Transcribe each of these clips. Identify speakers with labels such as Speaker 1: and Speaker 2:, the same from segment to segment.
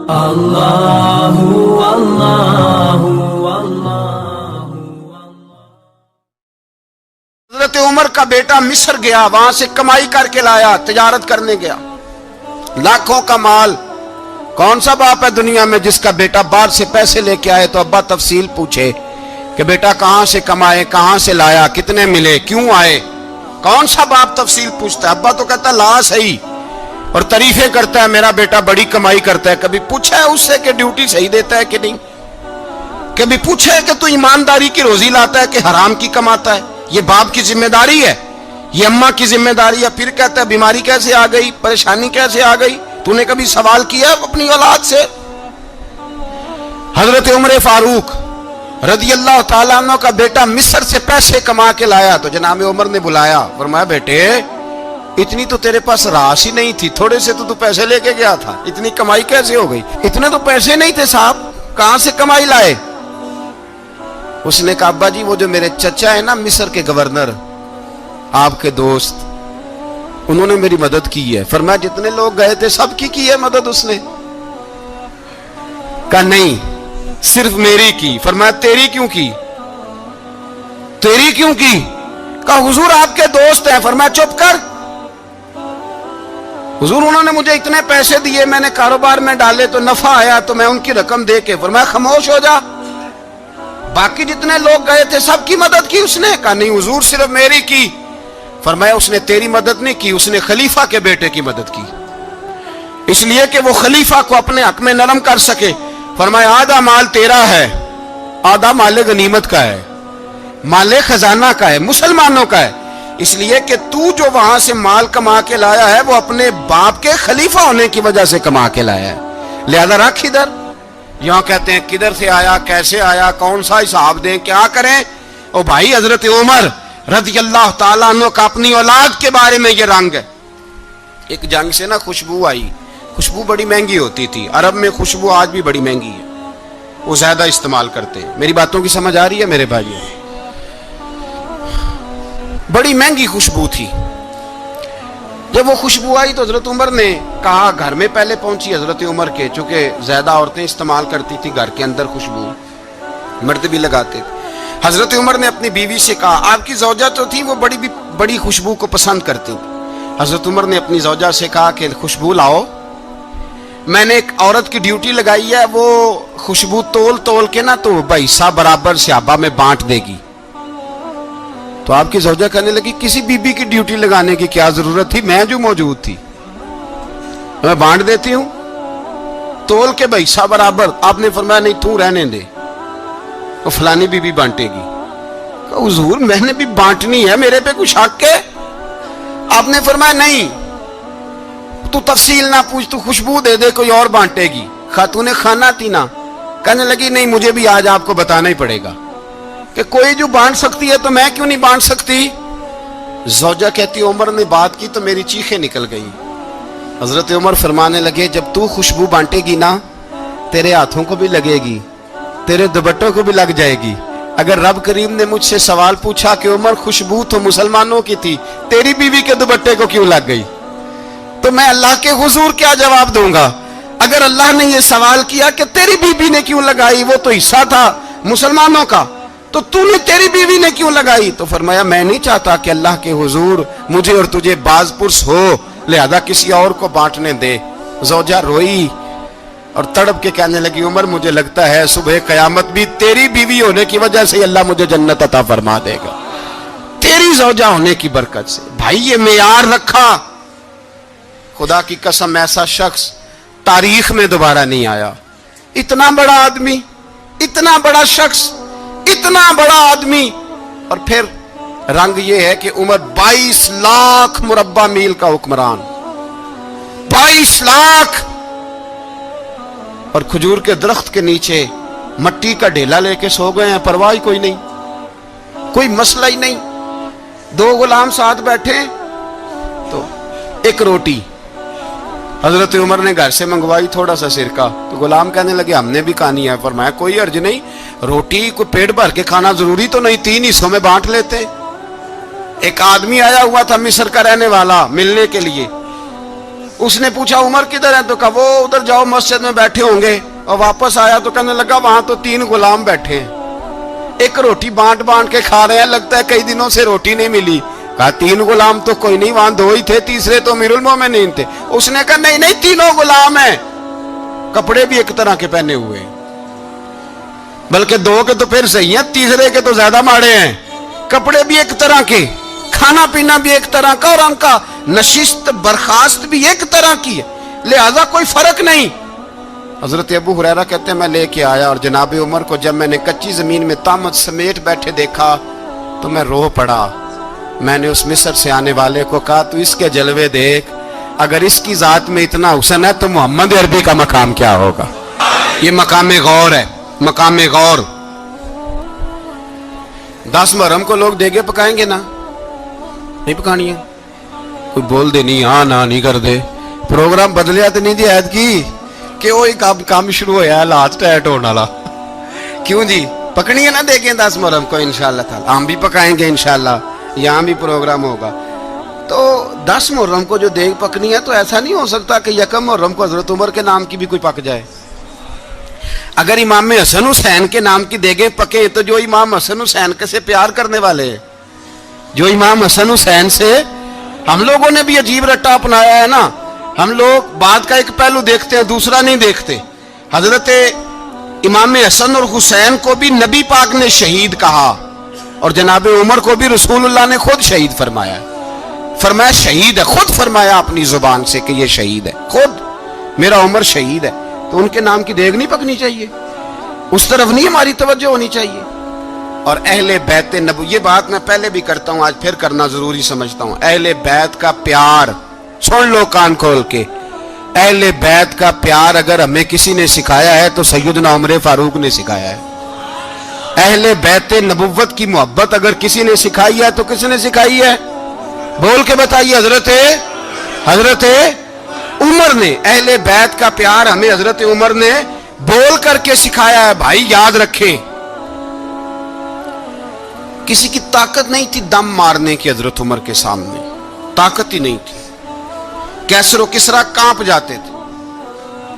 Speaker 1: اللہ اللہ اللہ۔
Speaker 2: حضرت عمر کا بیٹا مصر گیا، وہاں سے کمائی کر کے لایا، تجارت کرنے گیا، لاکھوں کا مال۔ کون سا باپ ہے دنیا میں جس کا بیٹا باہر سے پیسے لے کے آئے تو ابا تفصیل پوچھے کہ بیٹا کہاں سے کمائے، کہاں سے لایا، کتنے ملے، کیوں آئے؟ کون سا باپ تفصیل پوچھتا ہے؟ ابا تو کہتا ہے لا صحیح، اور تعریفیں کرتا ہے میرا بیٹا بڑی کمائی کرتا ہے۔ کبھی پوچھا ہے اس سے کہ ڈیوٹی صحیح دیتا ہے کہ نہیں؟ کبھی پوچھا ہے کہ تو ایمانداری کی روزی لاتا ہے کہ حرام کی کماتا ہے؟ یہ باپ کی ذمہ داری ہے، یہ اماں کی ذمہ داری ہے۔ پھر کہتا ہے بیماری کیسے آ گئی، پریشانی کیسے آ گئی؟ تو نے کبھی سوال کیا اپنی اولاد سے؟ حضرت عمر فاروق رضی اللہ تعالیٰ عنہ کا بیٹا مصر سے پیسے کما کے لایا تو جناب عمر نے بلایا، فرمایا بیٹے اتنی تو تیرے پاس راس ہی نہیں تھی، تھوڑے سے تو پیسے لے کے گیا تھا، اتنی کمائی کیسے ہو گئی؟ اتنے تو پیسے نہیں تھے صاحب، کہاں سے کمائی لائے؟ اس نے کہا ابا جی وہ جو میرے چچا ہے نا مصر کے گورنر، آپ کے دوست، انہوں نے میری مدد کی ہے۔ فرمایا جتنے لوگ گئے تھے سب کی ہے مدد اس نے؟ کہا نہیں صرف میری کی۔ فرمایا تیری کیوں کی؟ تیری کیوں کی؟ کہا حضور آپ کے دوست ہیں۔ فرمایا چپ کر، حضور انہوں نے مجھے اتنے پیسے دیے، میں نے کاروبار میں ڈالے تو نفع آیا تو میں ان کی رقم دے کے۔ فرمایا خاموش ہو جا، باقی جتنے لوگ گئے تھے سب کی مدد کی اس نے؟ کہا نہیں حضور صرف میری کی۔ فرمایا اس نے تیری مدد نہیں کی، اس نے خلیفہ کے بیٹے کی مدد کی، اس لیے کہ وہ خلیفہ کو اپنے حق میں نرم کر سکے۔ فرمایا آدھا مال تیرا ہے، آدھا مال غنیمت کا ہے، مال خزانہ کا ہے، مسلمانوں کا ہے، اس لیے کہ تو جو وہاں سے مال کما کے لایا ہے وہ اپنے باپ کے خلیفہ ہونے کی وجہ سے کما کے لایا ہے، لہذا رکھ ادھر۔ یہاں کہتے ہیں کدھر سے آیا، کیسے آیا، کون سا حساب دیں، کیا کریں؟ او بھائی حضرت عمر رضی اللہ تعالیٰ عنہ کا اپنی اولاد کے بارے میں یہ رنگ ہے۔ ایک جنگ سے نا خوشبو آئی، خوشبو بڑی مہنگی ہوتی تھی، عرب میں خوشبو آج بھی بڑی مہنگی ہے، وہ زیادہ استعمال کرتے ہیں۔ میری باتوں کی سمجھ آ رہی ہے میرے بھائیوں؟ بڑی مہنگی خوشبو تھی۔ جب وہ خوشبو آئی تو حضرت عمر نے کہا، گھر میں پہلے پہنچی حضرت عمر کے، چونکہ زیادہ عورتیں استعمال کرتی تھی گھر کے اندر خوشبو، مرد بھی لگاتے تھے۔ حضرت عمر نے اپنی بیوی سے کہا، آپ کی زوجہ تو تھی وہ بڑی خوشبو کو پسند کرتی تھی۔ حضرت عمر نے اپنی زوجہ سے کہا کہ خوشبو لاؤ، میں نے ایک عورت کی ڈیوٹی لگائی ہے، وہ خوشبو تول تول کے نا تو حصہ برابر صحابہ میں بانٹ دے گی۔ تو آپ کی زوجہ کہنے لگی کسی بی بی کی ڈیوٹی لگانے کی کیا ضرورت تھی، میں جو موجود تھی میں بانٹ دیتی ہوں تول کے حصہ برابر۔ آپ نے فرمایا نہیں تو رہنے دے، وہ فلانی بی بی بانٹے گی۔ کہا حضور میں نے بھی بانٹنی ہے، میرے پہ کچھ حق ہے؟ آپ نے فرمایا نہیں تو تفصیل نہ پوچھ، تو خوشبو دے دے، کوئی اور بانٹے گی۔ خاتون خانہ تھی نا، کہنے لگی نہیں مجھے بھی آج آپ کو بتانا ہی پڑے گا کہ کوئی جو بانٹ سکتی ہے تو میں کیوں نہیں بانٹ سکتی؟ زوجہ کہتی عمر نے بات کی تو میری چیخیں نکل گئی۔ حضرت عمر فرمانے لگے جب تو خوشبو بانٹے گی نا تیرے ہاتھوں کو بھی لگے گی، تیرے دوپٹوں کو بھی لگ جائے گی۔ اگر رب کریم نے مجھ سے سوال پوچھا کہ عمر خوشبو تو مسلمانوں کی تھی، تیری بیوی کے دوپٹے کو کیوں لگ گئی، تو میں اللہ کے حضور کیا جواب دوں گا؟ اگر اللہ نے یہ سوال کیا کہ تیری بیوی نے کیوں لگائی، وہ تو حصہ تھا مسلمانوں کا، تو نے تیری بیوی نے کیوں لگائی؟ تو فرمایا میں نہیں چاہتا کہ اللہ کے حضور مجھے اور تجھے باز پرس ہو، لہذا کسی اور کو بانٹنے دے۔ زوجہ روئی اور تڑپ کے کہنے لگی عمر مجھے لگتا ہے صبح قیامت بھی تیری بیوی ہونے کی وجہ سے اللہ مجھے جنت عطا فرما دے گا، تیری زوجہ ہونے کی برکت سے۔ بھائی یہ معیار رکھا، خدا کی قسم ایسا شخص تاریخ میں دوبارہ نہیں آیا۔ اتنا بڑا آدمی، اتنا بڑا شخص، اتنا بڑا آدمی، اور پھر رنگ یہ ہے کہ عمر 22 لاکھ مربع میل کا حکمران، 22 لاکھ، اور کھجور کے درخت کے نیچے مٹی کا ڈھیلا لے کے سو گئے ہیں، پرواہ کوئی نہیں، کوئی مسئلہ ہی نہیں۔ دو غلام ساتھ بیٹھے تو ایک روٹی حضرت عمر نے گھر سے منگوائی، تھوڑا سا سرکہ، تو غلام کہنے لگے ہم نے بھی کھانی ہے۔ فرمایا کوئی حرج نہیں، روٹی کو پیٹ بھر کے کھانا ضروری تو نہیں، 3 حصوں میں بانٹ لیتے۔ ایک آدمی آیا ہوا تھا مصر کا رہنے والا ملنے کے لیے، اس نے پوچھا عمر کدھر ہے؟ تو کہا وہ ادھر جاؤ مسجد میں بیٹھے ہوں گے. اور واپس آیا تو کہنے لگا وہاں تو 3 غلام بیٹھے ہیں, ایک روٹی بانٹ بانٹ کے کھا رہے ہیں, لگتا ہے کئی دنوں سے روٹی نہیں ملی. کہا 3 غلام تو کوئی نہیں, وہاں 2 ہی تھے, تیسرے تو امیر المومنین تھے. اس نے کہا نہیں نہیں 3 غلام ہیں, کپڑے بھی ایک طرح کے پہنے ہوئے, بلکہ 2 کے تو پھر صحیح ہیں, تیسرے کے تو زیادہ ماڑے ہیں. کپڑے بھی ایک طرح کے, کھانا پینا بھی ایک طرح کا, اور ان کا نشست برخاست بھی ایک طرح کی ہے, لہذا کوئی فرق نہیں. حضرت ابو ہریرہ کہتے ہیں میں لے کے آیا, اور جناب عمر کو جب میں نے کچی زمین میں تامت سمیٹ بیٹھے دیکھا تو میں رو پڑا. میں نے اس مصر سے آنے والے کو کہا تو اس کے جلوے دیکھ, اگر اس کی ذات میں اتنا حسن ہے تو محمد عربی کا مقام کیا ہوگا. یہ مقام غور ہے, مقام غور. 10 محرم کو لوگ دیگے پکائیں گے نا, نہیں پکانی ہے, کوئی بول دے نہیں ہاں نہ نہیں کر دے, پروگرام بدلیا تو نہیں دی عید کی کہ وہی کام شروع ہویا ہے لاسٹ ٹائٹ ہونے والا. کیوں جی, پکنی ہے نا دیکھیں 10 محرم کو انشاءاللہ تعالی, ہم بھی پکائیں گے انشاءاللہ, یہاں بھی پروگرام ہوگا. تو 10 محرم کو جو دیگ پکنی ہے تو ایسا نہیں ہو سکتا کہ 1 محرم کو حضرت عمر کے نام کی بھی کوئی پک جائے. اگر امام حسن حسین کے نام کی دیگیں پکیں تو جو امام حسن حسین سے پیار کرنے والے ہیں, جو امام حسن حسین سے, ہم لوگوں نے بھی عجیب رٹا اپنایا ہے نا, ہم لوگ بات کا ایک پہلو دیکھتے ہیں دوسرا نہیں دیکھتے. حضرت امام حسن اور حسین کو بھی نبی پاک نے شہید کہا, اور جناب عمر کو بھی رسول اللہ نے خود شہید فرمایا. فرمایا شہید ہے, خود فرمایا اپنی زبان سے کہ یہ شہید ہے, خود میرا عمر شہید ہے. تو ان کے نام کی دیگ نہیں پکنی چاہیے, اس طرف نہیں ہماری توجہ ہونی چاہیے. اور اہل بیت نبو, یہ بات میں پہلے بھی کرتا ہوں, آج پھر کرنا ضروری سمجھتا ہوں. اہل بیت کا پیار سن لو کان کھول کے, اہل بیت کا پیار اگر ہمیں کسی نے سکھایا ہے تو سیدنا عمر فاروق نے سکھایا ہے. اہل بیت نبوت کی محبت اگر کسی نے سکھائی ہے تو کس نے سکھائی ہے؟ بول کے بتائیے. حضرت عمر نے. اہل بیت کا پیار ہمیں حضرت عمر نے بول کر کے سکھایا ہے. بھائی یاد رکھیں, کسی کی طاقت نہیں تھی دم مارنے کی حضرت عمر کے سامنے, طاقت ہی نہیں تھی. کیسر و کسرا کانپ جاتے تھے,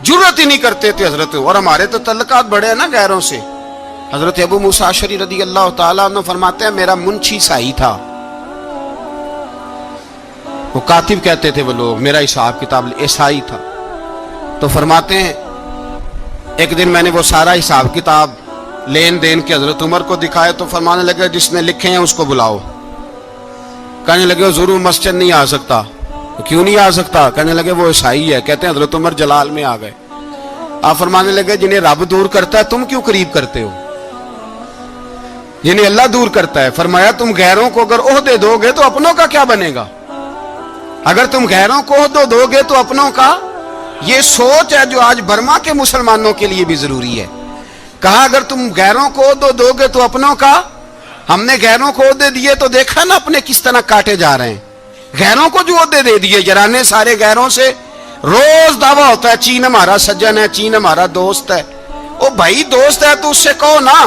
Speaker 2: جرأت ہی نہیں کرتے تھے حضرت. اور ہمارے تو تعلقات بڑے ہیں نا غیروں سے. حضرت ابو موسیٰ اشعری رضی اللہ تعالیٰ عنہ فرماتے ہیں میرا منشی سائی تھا, وہ کاتب کہتے تھے وہ لوگ, میرا حساب کتاب عیسائی تھا. تو فرماتے ہیں ایک دن میں نے وہ سارا حساب کتاب لین دین کے حضرت عمر کو دکھائے تو فرمانے لگے جس نے لکھے ہیں اس کو بلاؤ. کہنے لگے حضور مسجد نہیں آ سکتا. کیوں نہیں آ سکتا؟ کہنے لگے وہ عیسائی ہے. کہتے ہیں حضرت عمر جلال میں آ گئے. آپ فرمانے لگے جنہیں رب دور کرتا ہے تم کیوں قریب کرتے ہو؟ جنہیں اللہ دور کرتا ہے. فرمایا تم غیروں کو اگر عہدے دو گے تو اپنوں کا کیا بنے گا؟ اگر تم غیروں کو عہدے دو گے تو اپنوں کا. یہ سوچ ہے جو آج برما کے مسلمانوں کے لیے بھی ضروری ہے. کہا اگر تم غیروں کو عہدے دو گے تو اپنوں کا. ہم نے غیروں کو عہدے دیے تو دیکھا نا اپنے کس طرح کاٹے جا رہے ہیں. غیروں کو جو عہدے دے دیے یارانے سارے غیروں سے, روز دعویٰ ہوتا ہے چین ہمارا سجن ہے, چین ہمارا دوست ہے. او بھائی دوست ہے تو اس سے کہو نا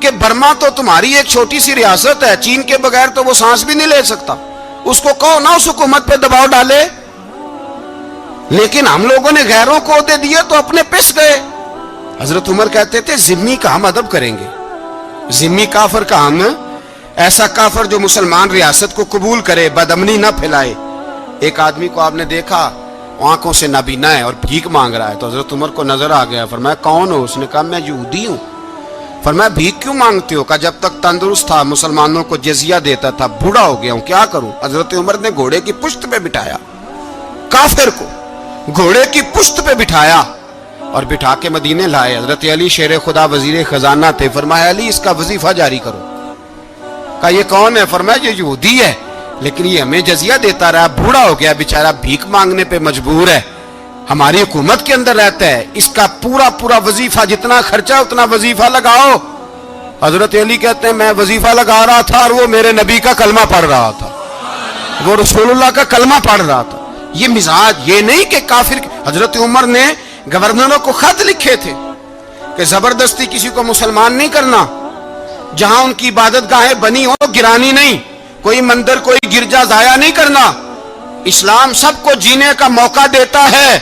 Speaker 2: کہ برما تو تمہاری ایک چھوٹی سی ریاست ہے, چین کے بغیر تو وہ سانس بھی نہیں لے سکتا. اس کو کہو نا اس حکومت پہ دباؤ ڈالے. لیکن ہم لوگوں نے غیروں کو عہدے دیے تو اپنے پس گئے. حضرت عمر کہتے تھے ذمی کا ہم ادب کریں گے, ذمی کافر کا ہم, ایسا کافر جو مسلمان ریاست کو قبول کرے, بدامنی نہ پھیلائے. ایک آدمی کو آپ نے دیکھا آنکھوں سے نابینا ہے اور بھیک مانگ رہا ہے, تو حضرت عمر کو نظر آ گیا. فرمایا کون ہو؟ اس نے کہا میں یہودی ہوں. فرمایا بھیک کیوں مانگتے ہو؟ کہا جب تک تندرست تھا مسلمانوں کو جزیہ دیتا تھا, بوڑھا ہو گیا ہوں کیا کروں. حضرت عمر نے گھوڑے کی پشت پہ بٹھایا, کافر کو گھوڑے کی پشت پہ بٹھایا اور بٹھا کے مدینے لائے. حضرت علی شیر خدا وزیر خزانہ تھے. فرمایا علی اس کا وظیفہ جاری کرو. کہا یہ کون ہے؟ فرمایا یہ یہودی ہے لیکن یہ ہمیں جزیہ دیتا رہا, بوڑھا ہو گیا بیچارہ, بھیک مانگنے پہ مجبور ہے, ہماری حکومت کے اندر رہتا ہے, اس کا پورا وظیفہ جتنا خرچہ اتنا وظیفہ لگاؤ. حضرت علی کہتے ہیں میں وظیفہ لگا رہا تھا اور وہ میرے نبی کا کلمہ پڑھ رہا تھا, وہ رسول اللہ کا کلمہ پڑھ رہا تھا. یہ مزاج, یہ نہیں کہ کافر. حضرت عمر نے گورنروں کو خط لکھے تھے کہ زبردستی کسی کو مسلمان نہیں کرنا, جہاں ان کی عبادت گاہیں بنی ہو گرانی نہیں, کوئی مندر کوئی گرجا ضائع نہیں کرنا. اسلام سب کو جینے کا موقع دیتا ہے.